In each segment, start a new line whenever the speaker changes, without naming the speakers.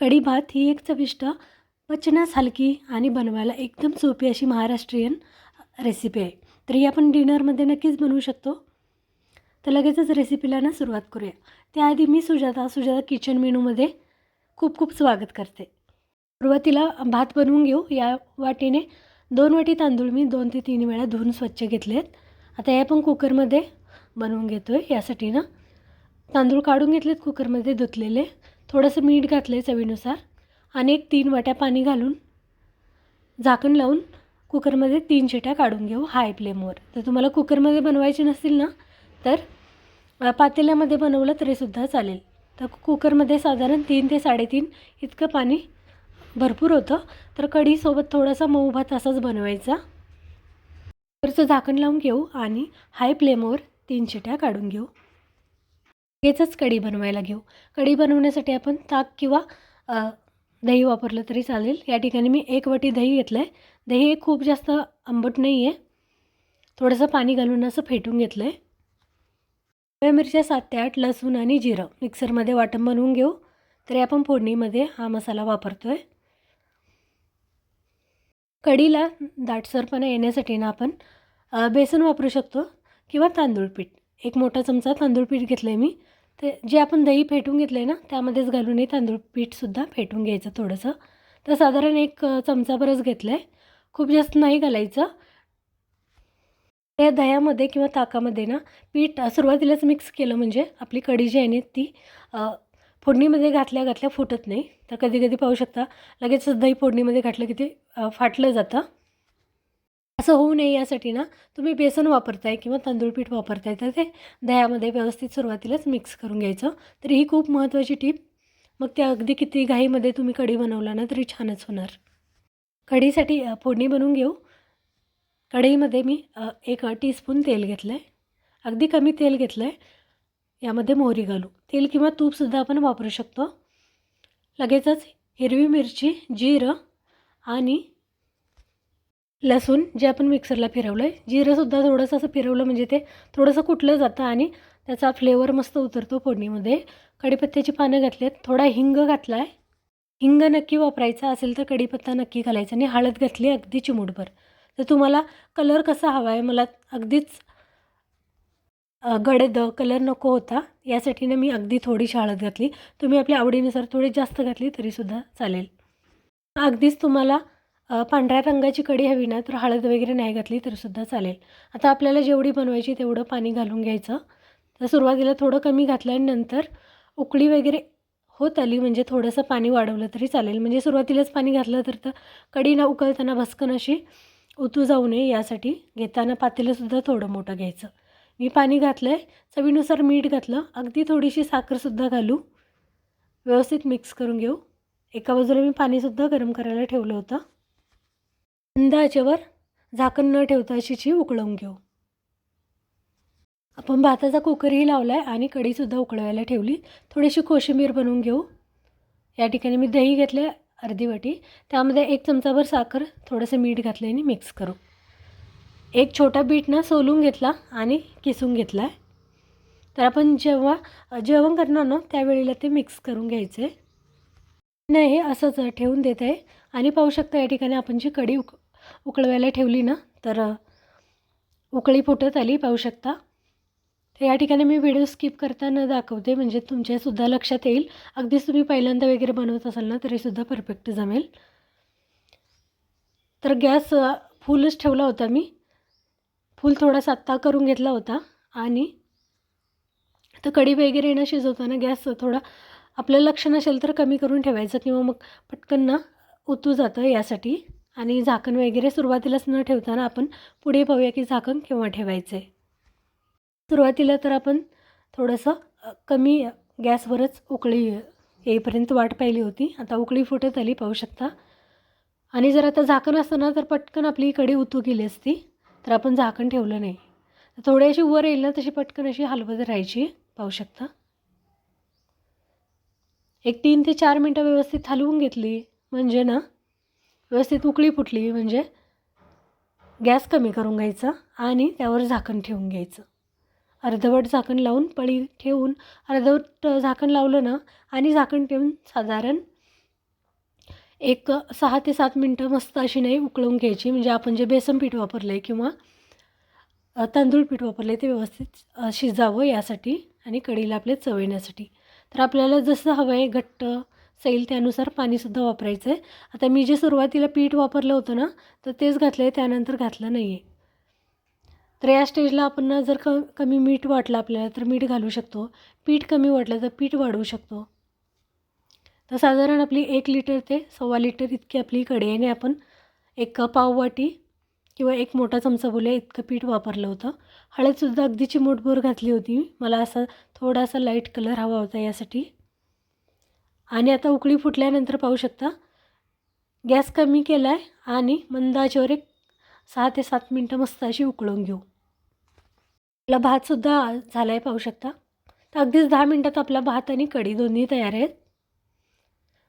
कढी भात ही एक चविष्ट, पचनास हलकी आणि बनवायला एकदम सोपी अशी महाराष्ट्रीयन रेसिपी आहे. तर ही आपण डिनरमध्ये नक्कीच बनवू शकतो. तर लगेचच रेसिपीला सुरुवात करूया. त्याआधी मी सुजाता किचन मेनूमध्ये खूप खूप स्वागत करते. सुरुवातीला भात बनवून घेऊ. या वाटीने 2 वाटी तांदूळ मी 2 ते 3 वेळा धुवून स्वच्छ घेतलेत. आता हे आपण कुकरमध्ये बनवून घेतो आहे. यासाठी तांदूळ काढून घेतलेत कुकरमध्ये धुतलेले. थोडंसं मीठ घातलं आहे चवीनुसार आणि 3 वाट्या पाणी घालून झाकण लावून कुकरमध्ये 3 शिट्या काढून घेऊ हाय फ्लेमवर. तर तुम्हाला कुकरमध्ये बनवायचे नसतील तर पातेल्यामध्ये बनवलं तरीसुद्धा चालेल. तर कुकरमध्ये साधारण 3 ते 3.5 इतकं पाणी भरपूर होतं. तर कढीसोबत थोडासा मऊ भात असाच बनवायचा. कुकरचं झाकण लावून घेऊ आणि हाय फ्लेमवर 3 शिट्या काढून घेऊ. लगेचच कढी बनवायला घेऊ. कढी बनवण्यासाठी आपण ताक किंवा दही वापरलं तरी चालेल. या ठिकाणी मी 1 वाटी दही घेतलं आहे. दही हे खूप जास्त आंबट नाही आहे. थोडंसं पाणी घालून असं फेटून घेतलं आहे. हिरव्या मिरच्या 7 ते 8, लसूण आणि जिरं मिक्सरमध्ये वाटण बनवून घेऊ. तरी आपण फोडणीमध्ये हा मसाला वापरतो आहे. कढीला दाटसरपणा येण्यासाठी आपण बेसन वापरू शकतो किंवा तांदूळ पीठ. 1 मोठा चमचा तांदूळ पीठ घेतलं आहे मी. ते जे आपण दही फेटून घेतलं आहे त्यामध्येच घालून हे तांदूळ पीठसुद्धा फेटून घ्यायचं थोडंसं. तर साधारण 1 चमचाभरच घेतलं आहे. खूप जास्त नाही घालायचं. त्या दह्यामध्ये किंवा ताकामध्ये पीठ सुरुवातीलाच मिक्स केलं म्हणजे आपली कढी जी आहे ती फोडणीमध्ये घातल्या फुटत नाही. तर कधी पाहू शकता लगेचच दही फोडणीमध्ये घातलं की ते फाटलं जातं. असं होऊ नये यासाठी तुम्ही बेसन वापरताय किंवा तांदूळ पीठ वापरताय तर ते दह्यामध्ये व्यवस्थित सुरुवातीलाच मिक्स करून घ्यायचं. तर ही खूप महत्त्वाची टीप. मग ते अगदी किती घाईमध्ये तुम्ही कढी बनवला तरी छानच होणार. कढीसाठी फोडणी बनवून घेऊ. कढईमध्ये मी 1 टीस्पून तेल घेतलं आहे. अगदी कमी तेल घेतलं आहे. यामध्ये मोहरी घालू. तेल किंवा तूपसुद्धा आपण वापरू शकतो. लगेचच हिरवी मिरची, जिरं आणि लसूण जे आपण मिक्सरला फिरवलं आहे. जिरंसुद्धा थोडंसं असं फिरवलं म्हणजे ते थोडंसं कुटलं जातं आणि त्याचा फ्लेवर मस्त उतरतो फोडणीमध्ये. कढीपत्त्याची पानं घातली आहेत. थोडा हिंग घातला आहे. हिंग नक्की वापरायचा असेल तर कढीपत्ता नक्की घालायचा आणि हळद घातली अगदी चिमूटभर. तर तुम्हाला कलर कसा हवा आहे, मला अगदीच गडद कलर नको होता यासाठी मी अगदी थोडीशी हळद घातली. तुम्ही आपल्या आवडीनुसार थोडी जास्त घातली तरीसुद्धा चालेल. अगदीच तुम्हाला पांढऱ्या रंगाची कढी हवी तर हळद वगैरे नाही घातली तरीसुद्धा चालेल. आता आपल्याला जेवढी बनवायची तेवढं पाणी घालून घ्यायचं. तर सुरुवातीला थोडं कमी घातलं आणि नंतर उकळी वगैरे होत आली म्हणजे थोडंसं पाणी वाढवलं तरी चालेल. म्हणजे सुरुवातीलाच पाणी घातलं तर कढी उकळताना भस्कन अशी उतू जाऊ नये यासाठी घेताना पातेलंसुद्धा थोडं मोठं घ्यायचं. मी पाणी घातलं आहे. चवीनुसार मीठ घातलं. अगदी थोडीशी साखरसुद्धा घालू. व्यवस्थित मिक्स करून घेऊ. एका बाजूला मी पाणीसुद्धा गरम करायला ठेवलं होतं. मंद आचेवर झाकण न ठेवता अशीची उकळवून घेऊ. आपण भाताचा कुकरही लावला आहे आणि कढीसुद्धा उकळवायला ठेवली. थोडीशी कोशिंबीर बनवून घेऊ. या ठिकाणी मी दही घेतले अर्धी वाटी. त्यामध्ये 1 चमचाभर साखर, थोडंसं मीठ घातलं आणि मिक्स करू. 1 छोटा बीट सोलून घेतला आणि किसून घेतला आहे. तर आपण जेव्हा जेवण करणार त्यावेळेला ते मिक्स करून घ्यायचे. नाही हे असंच ठेवून देत आहे आणि पाहू शकता या ठिकाणी आपण जी कढी उकळवायला ठेवली तर उकळी फुटत आली पाहू शकता. तर या ठिकाणी मी व्हिडिओ स्किप करताना दाखवते म्हणजे तुमच्यासुद्धा लक्षात येईल. अगदीच तुम्ही पहिल्यांदा वगैरे बनवत असाल तरीसुद्धा परफेक्ट जमेल. तर गॅस फुलच ठेवला होता मी. फुल थोडासा आत्ता करून घेतला होता आणि तर कढी वगैरे शिजवताना गॅस थोडा आपलं लक्ष नसेल तर कमी करून ठेवायचं किंवा मग पटकन उतू जातं यासाठी. आणि झाकण वगैरे सुरुवातीलाच न ठेवताना आपण पुढे पाहूया की झाकण केव्हा ठेवायचं आहे. सुरुवातीला तर आपण थोडंसं कमी गॅसवरच उकळी येईपर्यंत वाट पाहिली होती. आता उकळी फुटत आली पाहू शकता. आणि जर आता झाकण असतं तर पटकन आपली कढी उतू गेली असती. तर आपण झाकण ठेवलं नाही. थोडी अशी वर येईल तशी पटकन अशी हलवत राहायची पाहू शकता. 3 ते 4 मिनटं व्यवस्थित हलवून घेतली म्हणजे व्यवस्थित उकळी फुटली म्हणजे गॅस कमी करून घ्यायचा आणि त्यावर झाकण ठेवून घ्यायचं. अर्धवट झाकण लावून पळी ठेवून अर्धवट झाकण लावलं आणि झाकण ठेवून साधारण एक 6 ते 7 मिनटं मस्त अशी नाही उकळून घ्यायची. म्हणजे आपण जे बेसन पीठ वापरलं आहे किंवा तांदूळ पीठ वापरलं आहे ते व्यवस्थित शिजावं यासाठी आणि कढीला आपल्या चव येण्यासाठी. तर आपल्याला जसं हवं आहे घट्ट सैल त्यानुसार पाणीसुद्धा वापरायचं आहे. आता मी जे सुरुवातीला पीठ वापरलं होतं ना, तर तेच घातलं आहे, त्यानंतर घातलं नाही आहे. तर या स्टेजला आपण ना जर कमी मीठ वाटलं आपल्याला तर मीठ घालू शकतो. पीठ कमी वाटलं तर पीठ वाढवू शकतो. तर साधारण आपली 1 लिटर ते 1.25 लिटर इतकी आपली कढई आहे आणि आपण एक पाववाटी किंवा एक मोठा चमचा बोलूया इतकं पीठ वापरलं होतं. हळदसुद्धा अगदी चिमूटभर घातली होती. मला असा थोडासा लाईट कलर हवा होता यासाठी. आणि आता उकळी फुटल्यानंतर पाहू शकता गॅस कमी केला आहे आणि मंद आचेवर एक 6 ते 7 मिनटं मस्त अशी उकळून घेऊ. आपला भातसुद्धा झाला आहे पाहू शकता. तर अगदीच 10 मिनटात आपला भात आणि कढी दोन्ही तयार आहेत.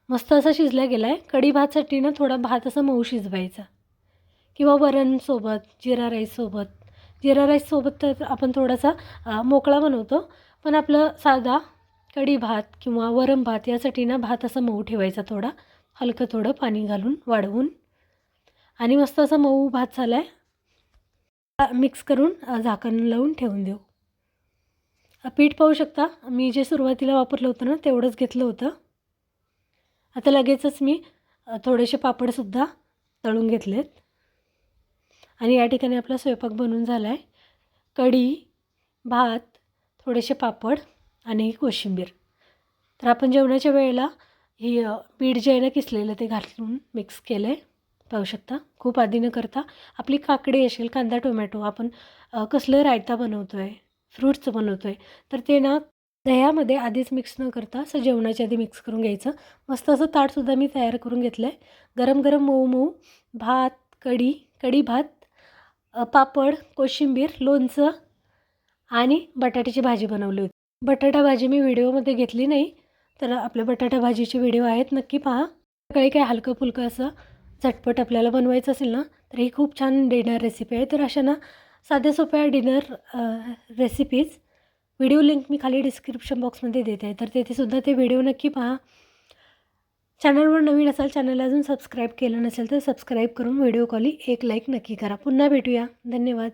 मस्त असा शिजला गेला आहे. कढी भातसाठी ना थोडा भात असा मऊ शिजवायचा किंवा वरणसोबत, जिरा राईससोबत. जिरा राईससोबत तर आपण थोडासा मोकळा बनवतो. पण आपलं साधा कढी भात किंवा वरण भात यासाठी ना भात असा मऊ ठेवायचा थोडा. हलकं थोडं पाणी घालून वाढवून आणि मस्त असा मऊ भात झाला आहे. मिक्स करून झाकण लावून ठेवून देऊ. पीठ पाहू शकता मी जे सुरुवातीला वापरलं होतं ना तेवढंच घेतलं होतं. आता लगेचच मी थोडेसे पापडसुद्धा तळून घेतलेत आणि या ठिकाणी आपला स्वयंपाक बनून झाला आहे. कढी, भात, थोडेसे पापड आणि कोशिंबीर. तर आपण जेवणाच्या वेळेला ही पीठ जे आहे ना किसलेलं ते घालून मिक्स केलं आहे पाहू शकता. खूप आधी न करता आपली काकडी असेल, कांदा टोमॅटो आपण कसलं रायता बनवतो आहे, फ्रूट्सचं बनवतो आहे तर ते ना दह्यामध्ये आधीच मिक्स न करता असं जेवणाच्या आधी मिक्स करून घ्यायचं. मस्त असं ताटसुद्धा मी तयार करून घेतलं आहे. गरम गरम मऊ मऊ भात, कढी भात, पापड, कोशिंबीर, लोणचं आणि बटाट्याची भाजी बनवली होती. बटाटा भाजी मी व्हिडिओमध्ये घेतली नाही, तर आपल्या बटाटा भाजीचे व्हिडिओ आहेत नक्की पहा. सकाळी काय हलकं फुलकं असं झटपट आपल्याला बनवायचं असेल ना तर ही खूप छान डिनर रेसिपी आहे. तर अशा ना साध्या सोप्या डिनर रेसिपीज व्हिडिओ लिंक मी खाली डिस्क्रिप्शन बॉक्समध्ये देते आहे. तर तेथेसुद्धा ते व्हिडिओ नक्की पहा. चॅनलवर नवीन असाल, चॅनलला अजून सबस्क्राईब केलं नसेल तर सबस्क्राईब करून व्हिडिओ कॉली एक लाईक नक्की करा. पुन्हा भेटूया. धन्यवाद.